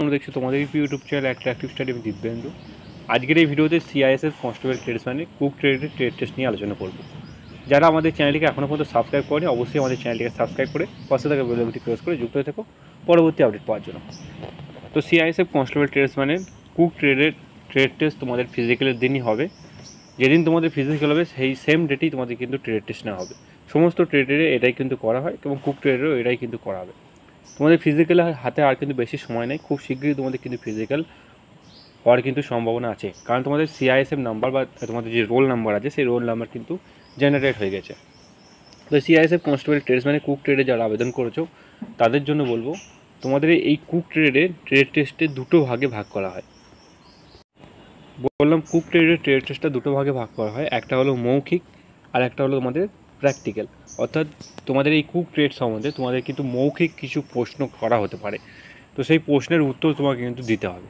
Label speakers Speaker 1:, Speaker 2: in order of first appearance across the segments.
Speaker 1: তোমরা দেখছো তোমাদের ইউটিউব চ্যানেল অ্যাট্রাকটিভ স্টাডি আমি দিব্যেন্দু। আজকের এই ভিডিওতে সিআইএসএফ কনস্টেবল ট্রেডসম্যানে কুক ট্রেডের ট্রেড টেস্ট নিয়ে আলোচনা করব। যারা আমাদের চ্যানেলটিকে এখনও পর্যন্ত সাবস্ক্রাইব করেনি অবশ্যই আমাদের চ্যানেলটিকে সাবস্ক্রাইব করে পাশে থাকা বেল আইকনটি প্রেস করে যুক্ত হয়ে থাকো পরবর্তী আপডেট পাওয়ার জন্য। তো সিআইএসএফ কনস্টেবল ট্রেডসম্যানের কুক ট্রেডের ট্রেড টেস্ট তোমাদের ফিজিক্যালের দিনই হবে। যেদিন তোমাদের ফিজিক্যাল হবে সেই সেম ডেটেই তোমাদের কিন্তু ট্রেড টেস্ট নেওয়া হবে। সমস্ত ট্রেডের এটাই কিন্তু করা হয় এবং কুক ট্রেডেরও এটাই কিন্তু করা হবে। তোমাদের ফিজিক্যাল হাতে আর কিন্তু বেশি সময় নেই, খুব শীঘ্রই তোমাদের কিন্তু ফিজিক্যাল হওয়ার কিন্তু সম্ভাবনা আছে, কারণ তোমাদের সিআইএসএফ নাম্বার বা তোমাদের যে রোল নাম্বার আছে সেই রোল নাম্বার কিন্তু জেনারেট হয়ে গেছে। তো সিআইএসএফ কনস্টেবল ট্রেডসম্যানে কুক ট্রেডে যারা আবেদন করেছো তাদের জন্য বলবো, তোমাদের এই কুক ট্রেডের ট্রেড টেস্টে দুটো ভাগে ভাগ করা হয়। বললাম কুক ট্রেডের ট্রেড টেস্টটা দুটো ভাগে ভাগ করা হয়, একটা হলো মৌখিক আর একটা হলো তোমাদের প্র্যাকটিক্যাল। অর্থাৎ তোমাদের এই কুক ট্রেড সম্বন্ধে তোমাদের কিন্তু মৌখিক কিছু প্রশ্ন করা হতে পারে, তো সেই প্রশ্নের উত্তর তোমাকে কিন্তু দিতে হবে।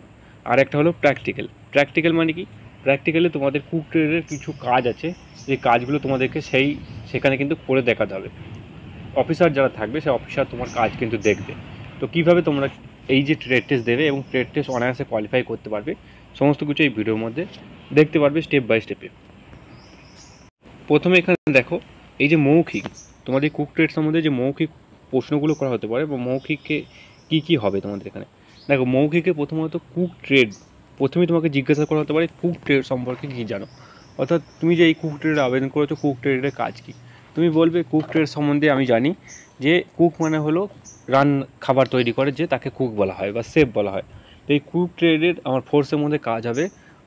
Speaker 1: আর একটা হলো প্র্যাকটিক্যাল। প্র্যাকটিক্যাল মানে কি? প্র্যাকটিক্যালে তোমাদের কুক ট্রেডের কিছু কাজ আছে, যে কাজগুলো তোমাদেরকে সেখানে কিন্তু করে দেখাতে হবে। অফিসার যারা থাকবে সেই অফিসার তোমার কাজ কিন্তু দেখবে। তো কীভাবে তোমরা এই যে ট্রেড টেস্ট দেবে এবং ট্রেড টেস্ট অনায়াসে কোয়ালিফাই করতে পারবে, সমস্ত কিছু এই ভিডিওর মধ্যে দেখতে পারবে স্টেপ বাই স্টেপে। প্রথমে এখানে দেখো, এই যে মৌখিক, তোমাদের কুক ট্রেড সম্বন্ধে যে মৌখিক প্রশ্নগুলো করা হতে পারে বা মৌখিকে কী কী হবে তোমাদের এখানে। দেখো, মৌখিকে প্রথমত কুক ট্রেড, প্রথমে তোমাকে জিজ্ঞাসা করা হতে পারে কুক ট্রেড সম্পর্কে কী জানো। অর্থাৎ তুমি যে এই কুক ট্রেডে আবেদন করেছো, কুক ট্রেডের কাজ কী, তুমি বলবে কুক ট্রেড সম্বন্ধে আমি জানি যে কুক মানে হলো খাবার তৈরি করে, যে তাকে কুক বলা হয় বা শেফ বলা হয়। তো এই কুক ট্রেডের আমার ফোর্সের মধ্যে কাজ হবে,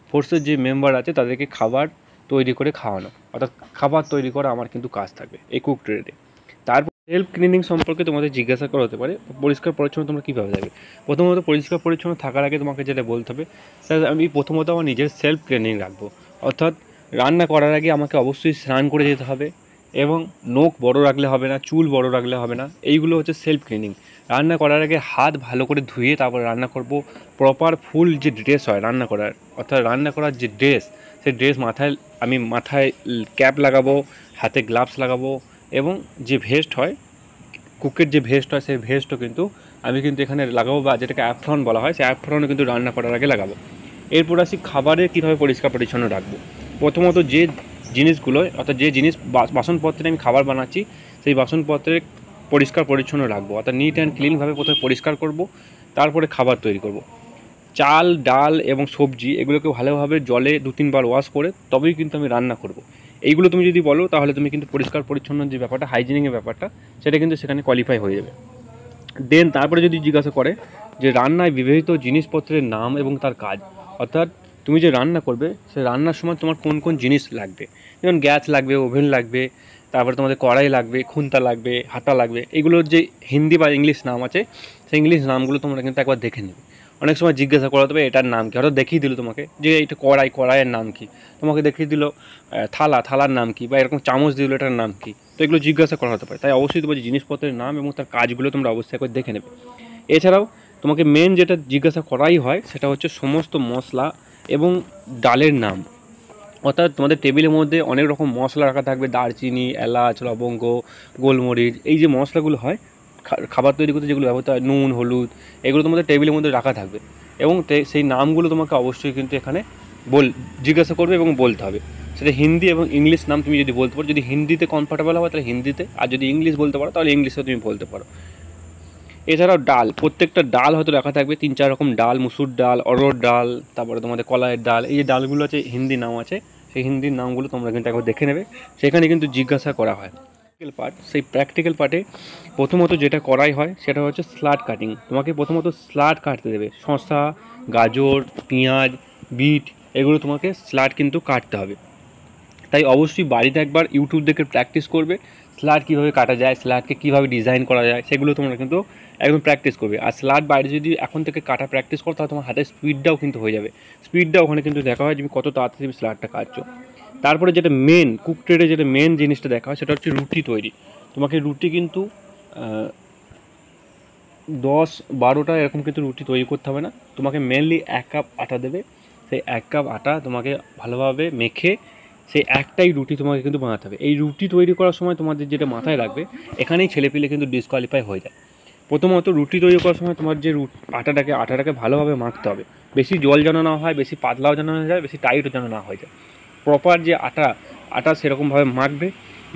Speaker 1: ফোর্সের যে মেম্বার আছে তাদেরকে খাবার তৈরি করে খাওয়ানো, অর্থাৎ খাবার তৈরি করা আমার কিন্তু কাজ থাকবে এই কুক ট্রেডে। তারপর সেলফ ক্লিনিং সম্পর্কে তোমাদের জিজ্ঞাসা করা হতে পারে, পরিষ্কার পরিচ্ছন্ন তোমরা কীভাবে থাকবে। প্রথমত পরিষ্কার পরিচ্ছন্ন থাকার আগে তোমাকে যেটা বলতে হবে, স্যার আমি প্রথমত আমার নিজের সেলফ ক্লিনিং রাখবো। অর্থাৎ রান্না করার আগে আমাকে অবশ্যই স্নান করে যেতে হবে এবং নখ বড় রাখলে হবে না, চুল বড় রাখলে হবে না, এইগুলো হচ্ছে সেলফ ক্লিনিং। রান্না করার আগে হাত ভালো করে ধুয়ে তারপর রান্না করব। প্রপার ফুল যে ড্রেস হয় রান্না করার, অর্থাৎ রান্না করার যে ড্রেস, সেই ড্রেস মাথায় ক্যাপ লাগাবো, হাতে গ্লাভস লাগাবো এবং যে ভেস্ট হয়, কুকের যে ভেস্ট হয় সেই ভেস্টও কিন্তু আমি কিন্তু এখানে লাগাবো, বা যেটাকে অ্যাপ্রন বলা হয় সেই অ্যাপ্রনও কিন্তু রান্না করার আগে লাগাবো। এরপর আসি খাবারে কীভাবে পরিষ্কার পরিচ্ছন্ন রাখবো। প্রথমত যে জিনিসগুলো, অর্থাৎ যে জিনিস বাসনপত্রে আমি খাবার বানাচ্ছি সেই বাসনপত্রে পরিষ্কার পরিচ্ছন্ন রাখবো, অর্থাৎ নিট অ্যান্ড ক্লিনভাবে প্রথমে পরিষ্কার করব, তারপরে খাবার তৈরি করব। চাল, ডাল এবং সবজি এগুলোকে ভালোভাবে জলে 2-3 বার ওয়াশ করে তবেই কিন্তু আমি রান্না করব। এইগুলো তুমি যদি বলো তাহলে তুমি কিন্তু পরিষ্কার পরিচ্ছন্ন যে ব্যাপারটা, হাইজিনিকের ব্যাপারটা, সেটা কিন্তু সেখানে কোয়ালিফাই হয়ে যাবে। দেন তারপরে যদি জিজ্ঞাসা করে যে রান্নায় ব্যবহৃত জিনিসপত্রের নাম এবং তার কাজ, অর্থাৎ তুমি যে রান্না করবে সেই রান্নার সময় তোমার কোন কোন জিনিস লাগবে, যেমন গ্যাস লাগবে, ওভেন লাগবে, তারপরে তোমাদের কড়াই লাগবে, খুন্তা লাগবে, হাতা লাগবে, এগুলোর যে হিন্দি বা ইংলিশ নাম আছে সেই ইংলিশ নামগুলো তোমরা কিন্তু একবার দেখে নেবে। অনেক সময় জিজ্ঞাসা করা তবে এটার নাম কী, হয়তো দেখিয়ে দিল তোমাকে যে এটা কড়াইয়ের নাম কী, তোমাকে দেখিয়ে দিল থালার নাম কী, বা এরকম চামচ দিল এটার নাম কী। তো এগুলো জিজ্ঞাসা করা হতে পারে, তাই অবশ্যই তোমার জিনিসপত্রের নাম এবং তার কাজগুলো তোমরা অবশ্যই একবার দেখে নেবে। এছাড়াও তোমাকে মেন যেটা জিজ্ঞাসা করাই হয় সেটা হচ্ছে সমস্ত মশলা এবং ডালের নাম। অর্থাৎ তোমাদের টেবিলের মধ্যে অনেক রকম মশলা রাখা থাকবে, দারচিনি, এলাচ, লবঙ্গ, গোলমরিচ, এই যে মশলাগুলো হয় খাবার তৈরি করতে যেগুলো ব্যবহৃত হয়, নুন, হলুদ, এগুলো তোমাদের টেবিলের মধ্যে রাখা থাকবে এবং সেই নামগুলো তোমাকে অবশ্যই কিন্তু এখানে জিজ্ঞাসা করবে এবং বলতে হবে। সেটা হিন্দি এবং ইংলিশ নাম তুমি যদি বলতে পারো, যদি হিন্দিতে কমফর্টেবল হবে তাহলে হিন্দিতে, আর যদি ইংলিশ বলতে পারো তাহলে ইংলিশেও তুমি বলতে পারো। এছাড়াও ডাল, প্রত্যেকটা ডাল হয়তো রাখা থাকবে 3-4 রকম ডাল, মুসুর ডাল, অরহর ডাল, তারপরে তোমাদের কলাইয়ের ডাল, এই যে ডালগুলো আছে হিন্দি নাম আছে, সেই হিন্দির নামগুলো তোমরা কিন্তু একবার দেখে নেবে, সেখানে কিন্তু জিজ্ঞাসা করা হয়। সেই প্র্যাকটিক্যাল পার্টে প্রথমত যেটা করাই হয় সেটা হচ্ছে স্লাট কাটিং। তোমাকে প্রথমত স্লাট কাটতে দেবে, শসা, গাজর, পেঁয়াজ, বিট, এগুলো তোমাকে স্লাট কিন্তু কাটতে হবে। তাই অবশ্যই বাড়িতে একবার ইউটিউব দেখে প্র্যাকটিস করবে, স্লাট কীভাবে কাটা যায়, স্লাটকে কীভাবে ডিজাইন করা যায়, সেগুলো তোমরা কিন্তু একদম প্র্যাকটিস করবে। আর স্লাট বাইরে যদি এখন থেকে কাটা প্র্যাকটিস করো তাহলে তোমার হাতের স্পিডটাও কিন্তু হয়ে যাবে, স্পিডটা ওখানে কিন্তু দেখা হয় তুমি কত তাড়াতাড়ি স্লাটটা কাটছো। তারপরে যেটা মেন কুক ট্রেডে যেটা মেন জিনিসটা দেখা হয় সেটা হচ্ছে রুটি তৈরি। তোমাকে রুটি কিন্তু 10-12টা এরকম কিন্তু রুটি তৈরি করতে হবে না, তোমাকে মেনলি 1 কাপ আটা দেবে, সেই 1 কাপ আটা তোমাকে ভালোভাবে মেখে সেই একটাই রুটি তোমাকে কিন্তু বানাতে হবে। এই রুটি তৈরি করার সময় তোমাদের যেটা মাথায় রাখবে, এখানেই ছেলেপিলে কিন্তু ডিসকোয়ালিফাই হয়ে যায়। প্রথমত রুটি তৈরি করার সময় তোমার যে আটাটাকে ভালোভাবে মাখতে হবে। বেশি জল যেন না হয়, বেশি পাতলাও যেন না যায়, বেশি টাইটও যেন না হয়ে যায়। প্রপার যে আটা সেরকমভাবে মাখবে।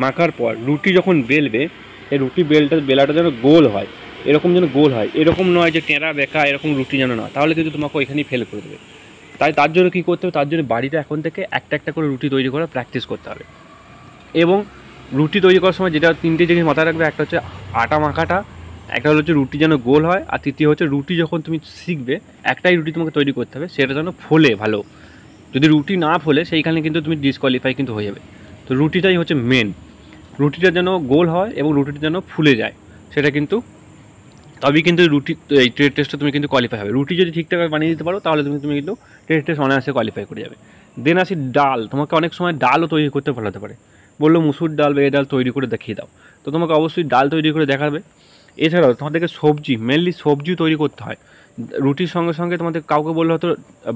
Speaker 1: মাখার পর রুটি যখন বেলবে, এই রুটি বেলাটা যেন গোল হয়, এরকম যেন গোল হয়, এরকম নয় যে টেঁড়া বেঁকা, এরকম রুটি যেন না, তাহলে কিন্তু তোমাকে ওইখানেই ফেল করে দেবে। তার জন্য কী করতে হবে, তার জন্য বাড়িতে এখন থেকে একটা একটা করে রুটি তৈরি করা প্র্যাকটিস করতে হবে। এবং রুটি তৈরি করার সময় যেটা 3টে জিনিস মাথায় রাখবে, একটা হচ্ছে আটা মাখাটা, একটা হচ্ছে রুটি যেন গোল হয়, আর তৃতীয় হচ্ছে রুটি যখন তুমি শিখবে একটাই রুটি তোমাকে তৈরি করতে হবে, সেটা যেন ফোলে ভালো। যদি রুটি না ফোলে সেইখানে কিন্তু তুমি ডিসকোয়ালিফাই কিন্তু হয়ে যাবে। তো রুটিটাই হচ্ছে মেন, রুটিটা যেন গোল হয় এবং রুটিটা যেন ফুলে যায়, সেটা কিন্তু তবেই কিন্তু এই ট্রেড টেস্টে তুমি কিন্তু কোয়ালিফাই হবে। রুটি যদি ঠিকঠাক বানিয়ে দিতে পারো তাহলে তুমি কিন্তু ট্রেড টেস্ট অনায়াসে কোয়ালিফাই করে যাবে। দেন আসি ডাল। তোমাকে অনেক সময় ডালও তৈরি করতে ভালো পারে, বললো মুসুর ডাল বা এ ডাল তৈরি করে দেখিয়ে দাও, তো তোমাকে অবশ্যই ডাল তৈরি করে দেখাবে। এছাড়াও তোমাদেরকে সবজি, মেনলি সবজি তৈরি করতে হয়। রুটির সঙ্গে সঙ্গে তোমাদের কাউকে বললে হয়তো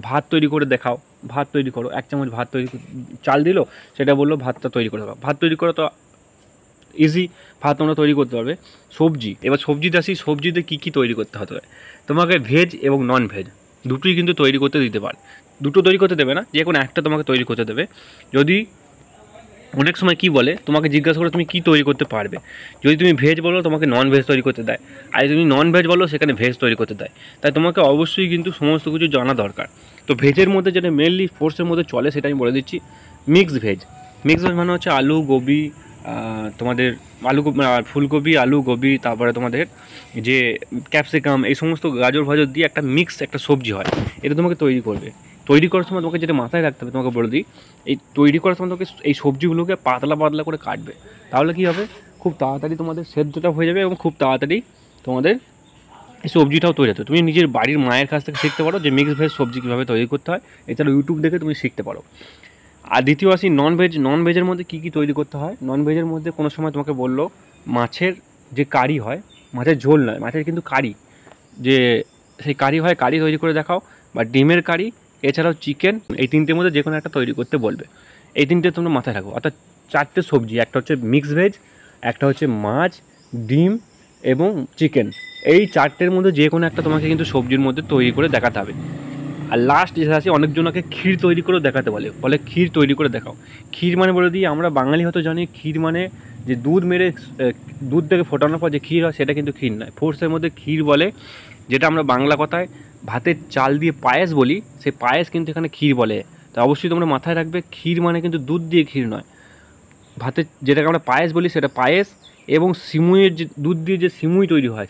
Speaker 1: ভাত তৈরি করে দেখাও, ভাত তৈরি করো, 1 চামচ ভাত চাল দিল, সেটা বললো ভাতটা তৈরি করে দাও। ভাত তৈরি করা তো ইজি, ভাত তোমরা তৈরি করতে পারবে। সবজি, এবার সবজিতে আসি, সবজিতে কী কী তৈরি করতে হতে হয় তোমাকে, ভেজ এবং নন ভেজ দুটোই কিন্তু তৈরি করতে দিতে পারে। দুটো তৈরি করতে দেবে না, যে কোনো একটা তোমাকে তৈরি করতে দেবে। যদি অনেক সময় কী বলে, তোমাকে জিজ্ঞাসা করে তুমি কী তৈরি করতে পারবে, যদি তুমি ভেজ বলো তোমাকে নন ভেজ তৈরি করতে দেয়, আর যদি তুমি নন ভেজ বলো সেখানে ভেজ তৈরি করতে দেয়। তাই তোমাকে অবশ্যই কিন্তু সমস্ত কিছু জানা দরকার। তো ভেজের মধ্যে যেটা মেনলি ফোর্সের মধ্যে চলে সেটা আমি বলে দিচ্ছি, মিক্সড ভেজ। মিক্সড ভেজ মানে হচ্ছে আলু গোবি, তোমাদের ফুলকপি, আলু গোবি, তারপরে তোমাদের যে ক্যাপসিকাম, এই সমস্ত গাজর ফাজর দিয়ে একটা একটা সবজি হয়, এটা তোমাকে তৈরি করবে। তৈরি করার সময় তোমাকে যেটা মাথায় রাখতে হবে, তোমাকে বলে দিই, এই তৈরি করার সময় তোমাকে এই সবজিগুলোকে পাতলা পাতলা করে কাটবে। তাহলে কী হবে, খুব তাড়াতাড়ি তোমাদের সেদ্ধটা হয়ে যাবে এবং খুব তাড়াতাড়ি তোমাদের এই সবজিটাও তৈরি হতো। তুমি নিজের বাড়ির মায়ের কাছ থেকে শিখতে পারো যে মিক্সড ভেজ সবজি কীভাবে তৈরি করতে হয়, এছাড়া ইউটিউব দেখে তুমি শিখতে পারো। আর দ্বিতীয় আসি নন ভেজ। নন ভেজের মধ্যে কী কী তৈরি করতে হয়, নন ভেজের মধ্যে কোনো সময় তোমাকে বললো মাছের যে কারি হয়, মাছের ঝোল নয়, মাছের কিন্তু কারি, যে সেই কারি হয়, কারি তৈরি করে দেখাও, বা ডিমের কারি, এছাড়াও চিকেন, এই 3টের মধ্যে যে কোনো একটা তৈরি করতে বলবে। এই 3টে তোমরা মাথায় রাখো, অর্থাৎ 4টে সবজি, একটা হচ্ছে মিক্সড ভেজ, একটা হচ্ছে মাছ, ডিম এবং চিকেন। এই 4টের মধ্যে যে কোনো একটা তোমাকে কিন্তু সবজির মধ্যে তৈরি করে দেখাতে হবে। আর লাস্ট যেটা আছে, অনেকজনকে ক্ষীর তৈরি করেও দেখাতে বলে ক্ষীর তৈরি করে দেখাও। ক্ষীর মানে বলে দিই, আমরা বাঙালি হয়তো জানি ক্ষীর মানে যে দুধ থেকে ফোটানোর পর যে ক্ষীর হয়, সেটা কিন্তু ক্ষীর নয়। ফোর্সের মধ্যে ক্ষীর বলে, যেটা আমরা বাংলা কথায় ভাতের চাল দিয়ে পায়েস বলি, সেই পায়েস কিন্তু এখানে ক্ষীর বলে। তো অবশ্যই তোমরা মাথায় রাখবে, ক্ষীর মানে কিন্তু দুধ দিয়ে ক্ষীর নয়। ভাতের যেটাকে আমরা পায়েস বলি সেটা পায়েস, এবং সিমুইয়ের যে দুধ দিয়ে যে সিমুই তৈরি হয়,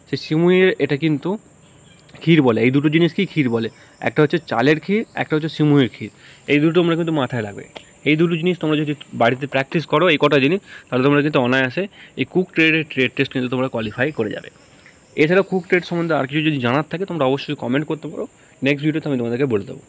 Speaker 1: সেই সিমুইয়ের এটা কিন্তু ক্ষীর বলে। এই দুটো জিনিস কি ক্ষীর বলে, একটা হচ্ছে চালের ক্ষীর, একটা হচ্ছে সিমুইয়ের ক্ষীর। এই দুটো তোমরা কিন্তু মাথায় রাখবে। এই দুটো জিনিস তোমরা যদি বাড়িতে প্র্যাকটিস করো, এই কটা জিনিস, তাহলে তোমরা কিন্তু অনায়াসে এই কুক ট্রেড টেস্ট কিন্তু তোমরা কোয়ালিফাই করে যাবে। এছাড়া কুক ট্রেড সম্বন্ধে আর কিছু যদি জানার থাকে তোমরা অবশ্যই কমেন্ট করতে পারো, নেক্সট ভিডিওতে আমি তোমাদেরকে বলে দেবো।